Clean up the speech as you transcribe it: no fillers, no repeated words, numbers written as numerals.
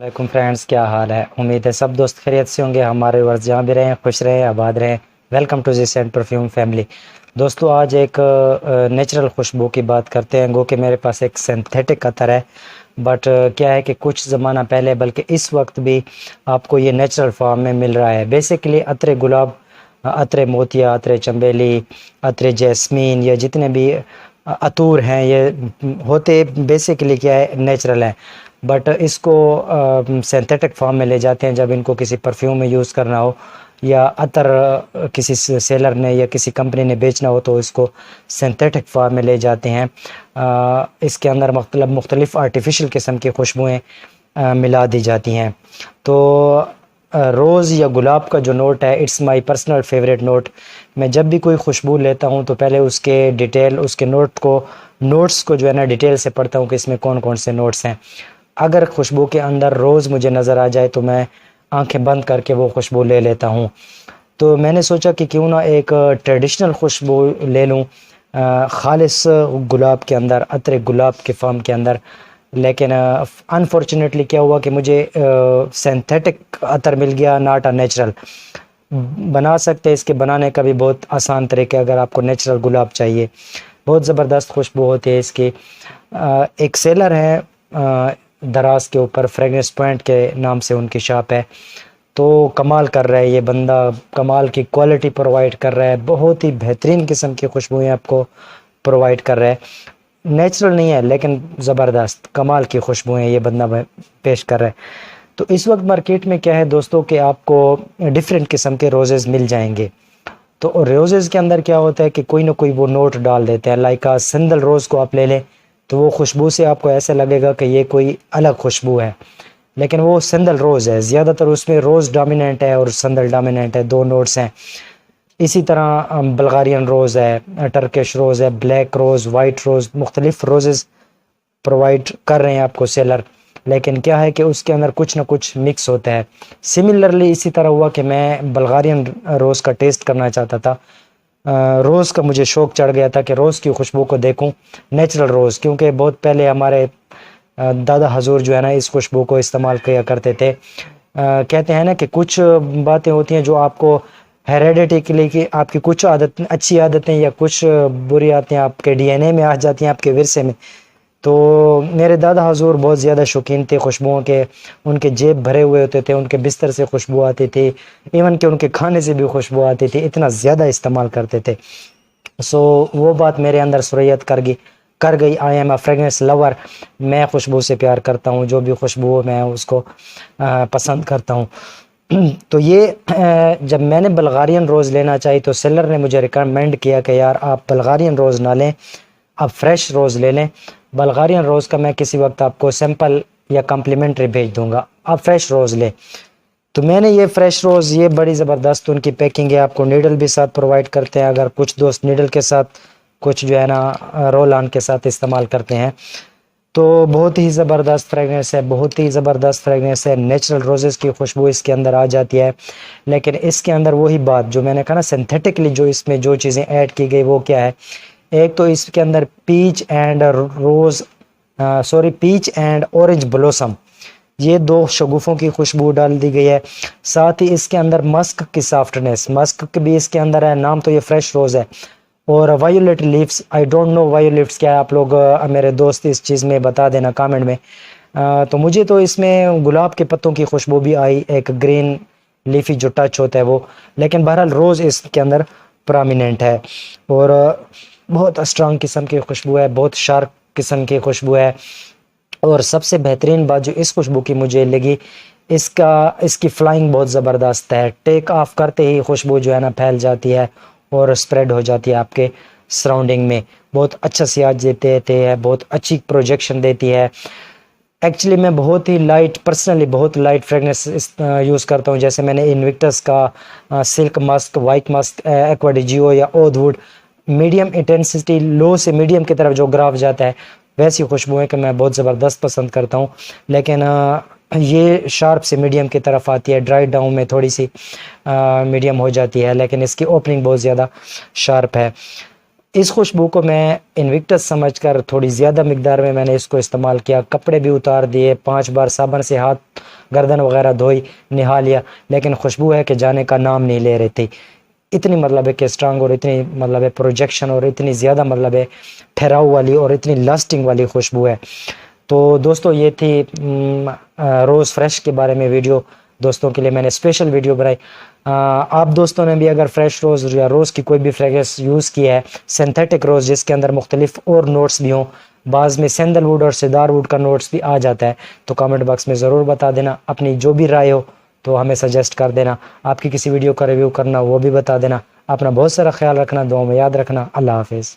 وعلیکم فرینڈس، کیا حال ہے؟ امید ہے سب دوست خیریت سے ہوں گے۔ ہمارے ورز جہاں بھی رہیں خوش رہیں، آباد رہیں۔ ویلکم ٹو زیسنٹ پرفیوم فیملی۔ دوستو آج ایک نیچرل خوشبو کی بات کرتے ہیں، گو کہ میرے پاس ایک سینتھیٹک عطر ہے، بٹ کیا ہے کہ کچھ زمانہ پہلے بلکہ اس وقت بھی آپ کو یہ نیچرل فارم میں مل رہا ہے۔ بیسیکلی عطر گلاب، عطر موتیا، عطر چنبیلی، عطر جیسمین، یا جتنے بھی عطور ہیں یہ ہوتے بیسیکلی کیا ہے، نیچرل ہے، بٹ اس کو سینتھیٹک فارم میں لے جاتے ہیں جب ان کو کسی پرفیوم میں یوز کرنا ہو، یا عطر کسی سیلر نے یا کسی کمپنی نے بیچنا ہو تو اس کو سینتھیٹک فارم میں لے جاتے ہیں۔ اس کے اندر مختلف آرٹیفیشل قسم کی خوشبوئیں ملا دی جاتی ہیں۔ تو روز یا گلاب کا جو نوٹ ہے، it's my personal favourite note. میں جب بھی کوئی خوشبو لیتا ہوں تو پہلے اس کے ڈیٹیل، اس کے نوٹس کو جو ہے نا ڈیٹیل سے پڑھتا ہوں کہ اس میں کون کون سے نوٹس ہیں۔ اگر خوشبو کے اندر روز مجھے نظر آ جائے تو میں آنکھیں بند کر کے وہ خوشبو لے لیتا ہوں۔ تو میں نے سوچا کہ کیوں نہ ایک ٹریڈیشنل خوشبو لے لوں خالص گلاب کے اندر، عطر گلاب کے فارم کے اندر، لیکن انفارچونیٹلی کیا ہوا کہ مجھے سینتھیٹک عطر مل گیا، ناٹ اے نیچرل۔ بنا سکتے، اس کے بنانے کا بھی بہت آسان طریقہ اگر آپ کو نیچرل گلاب چاہیے۔ بہت زبردست خوشبو ہوتی ہے اس کی۔ ایک سیلر ہے دراز کے اوپر، فریگنس پوائنٹ کے نام سے ان کی شاپ ہے، تو کمال کر رہا ہے یہ بندہ، کمال کی کوالٹی پرووائڈ کر رہا ہے، بہت ہی بہترین قسم کی خوشبوئیں آپ کو پرووائڈ کر رہا ہے۔ نیچرل نہیں ہے لیکن زبردست کمال کی خوشبوئیں یہ بندہ پیش کر رہا ہے۔ تو اس وقت مارکیٹ میں کیا ہے دوستوں کہ آپ کو ڈیفرنٹ قسم کے روزز مل جائیں گے۔ تو روزز کے اندر کیا ہوتا ہے کہ کوئی نہ کوئی وہ نوٹ ڈال دیتے ہیں، لائک سندل روز کو آپ لے لیں تو وہ خوشبو سے آپ کو ایسا لگے گا کہ یہ کوئی الگ خوشبو ہے، لیکن وہ سندل روز ہے، زیادہ تر اس میں روز ڈومیننٹ ہے اور سندل ڈومیننٹ ہے، دو نوٹس ہیں۔ اسی طرح بلغارین روز ہے، ٹرکش روز ہے، بلیک روز، وائٹ روز، مختلف روزز پرووائڈ کر رہے ہیں آپ کو سیلر، لیکن کیا ہے کہ اس کے اندر کچھ نہ کچھ مکس ہوتا ہے۔ سملرلی اسی طرح ہوا کہ میں بلغارین روز کا ٹیسٹ کرنا چاہتا تھا، روز کا مجھے شوق چڑھ گیا تھا کہ روز کی خوشبو کو دیکھوں، نیچرل روز، کیونکہ بہت پہلے ہمارے دادا حضور جو ہے نا اس خوشبو کو استعمال کیا کرتے تھے۔ کہتے ہیں نا کہ کچھ باتیں ہوتی ہیں جو آپ کو ہیریڈیٹی کے لیے، کہ آپ کی کچھ اچھی عادتیں یا کچھ بری عادتیں آپ کے ڈی این اے میں آ جاتی ہیں، آپ کے ورثے میں۔ تو میرے دادا حضور بہت زیادہ شوقین تھے خوشبوؤں کے، ان کے جیب بھرے ہوئے ہوتے تھے، ان کے بستر سے خوشبو آتی تھی، ایون کہ ان کے کھانے سے بھی خوشبو آتی تھی، اتنا زیادہ استعمال کرتے تھے۔ سو وہ بات میرے اندر سرایت کر گئی۔ I'm a fragrance lover, میں خوشبو سے پیار کرتا ہوں، جو بھی خوشبو ہو میں اس کو پسند کرتا ہوں۔ تو یہ جب میں نے بلغارین روز لینا چاہی تو سیلر نے مجھے ریکمینڈ کیا کہ یار آپ بلغارین روز نہ لیں، آپ فریش روز لے لیں۔ بلغارین روز کا میں کسی وقت آپ کو سیمپل یا کمپلیمنٹری بھیج دوں گا، آپ فریش روز لیں۔ تو میں نے یہ فریش روز، یہ بڑی زبردست ان کی پیکنگ ہے، آپ کو نیڈل بھی ساتھ پرووائڈ کرتے ہیں، اگر کچھ دوست نیڈل کے ساتھ، کچھ جو ہے نا رول آن کے ساتھ استعمال کرتے ہیں۔ تو بہت ہی زبردست فریگنس ہے، بہت ہی زبردست فریگنس ہے، نیچرل روزز کی خوشبو اس کے اندر آ جاتی ہے، لیکن اس کے اندر وہی بات جو میں نے کہا نا، سینتھیٹکلی جو اس میں جو چیزیں ایڈ کی گئی وہ کیا ہے؟ ایک تو اس کے اندر پیچ اینڈ اورنج بلوسم، یہ دو شگوفوں کی خوشبو ڈال دی گئی ہے، ساتھ ہی اس کے اندر مسک کی سافٹنس، مسک بھی اس کے اندر ہے، نام تو یہ فریش روز ہے، اور وائیولیٹ لیفز، آئی ڈونٹ نو وائیولیٹس کیا ہے، آپ لوگ میرے دوست اس چیز میں بتا دینا کامنٹ میں۔ تو مجھے تو اس میں گلاب کے پتوں کی خوشبو بھی آئی، ایک گرین لیفی جو ٹچ ہوتا ہے وہ، لیکن بہرحال روز اس کے اندر پرامیننٹ ہے، اور بہت اسٹرانگ قسم کی خوشبو ہے، بہت شارپ قسم کی خوشبو ہے۔ اور سب سے بہترین بات جو اس خوشبو کی مجھے لگی، اس کی فلائنگ بہت زبردست ہے، ٹیک آف کرتے ہی خوشبو جو ہے نا پھیل جاتی ہے اور اسپریڈ ہو جاتی ہے آپ کے سراؤنڈنگ میں، بہت اچھا سیاج دیتے ہیں، بہت اچھی پروجیکشن دیتی ہے۔ ایکچولی میں بہت ہی لائٹ، پرسنلی بہت لائٹ فریگنس یوز کرتا ہوں، جیسے میں نے انوکٹس کا silk mask, white mask, Acqua di Gio یا oud wood, medium intensity, low سے میڈیم کی طرف جو گراف جاتا ہے ویسی خوشبوئیں کہ میں بہت زبردست پسند کرتا ہوں، لیکن یہ شارپ سے میڈیم کی طرف آتی ہے، ڈرائی ڈاؤن میں تھوڑی سی میڈیم ہو جاتی ہے، لیکن اس کی اوپننگ بہت زیادہ شارپ ہے۔ اس خوشبو کو میں انوکٹس سمجھ کر تھوڑی زیادہ مقدار میں نے اس کو استعمال کیا، کپڑے بھی اتار دیے، 5 بار صابن سے ہاتھ گردن وغیرہ دھوئی، نہا لیا، لیکن خوشبو ہے کہ جانے کا نام نہیں لے رہی تھی۔ اتنی مطلب ہے کہ اسٹرانگ اور اتنی مطلب ہے پروجیکشن اور اتنی زیادہ مطلب ہے ٹھہراؤ والی اور اتنی لاسٹنگ والی خوشبو ہے۔ تو دوستو یہ تھی روز فریش کے بارے میں ویڈیو، دوستوں کے لیے میں نے اسپیشل ویڈیو بنائی۔ آپ دوستوں نے بھی اگر فریش روز یا روز کی کوئی بھی فریگرنس یوز کی ہے، سنتھیٹک روز جس کے اندر مختلف اور نوٹس بھی ہوں، بعض میں سینڈل ووڈ اور سدار ووڈ کا نوٹس بھی آ جاتا ہے، تو کامنٹ باکس میں ضرور بتا دینا۔ اپنی جو بھی رائے ہو تو ہمیں سجیسٹ کر دینا، آپ کی کسی ویڈیو کا ریویو کرنا وہ بھی بتا دینا۔ اپنا بہت سارا خیال رکھنا، دعاؤں میں یاد رکھنا۔ اللہ حافظ۔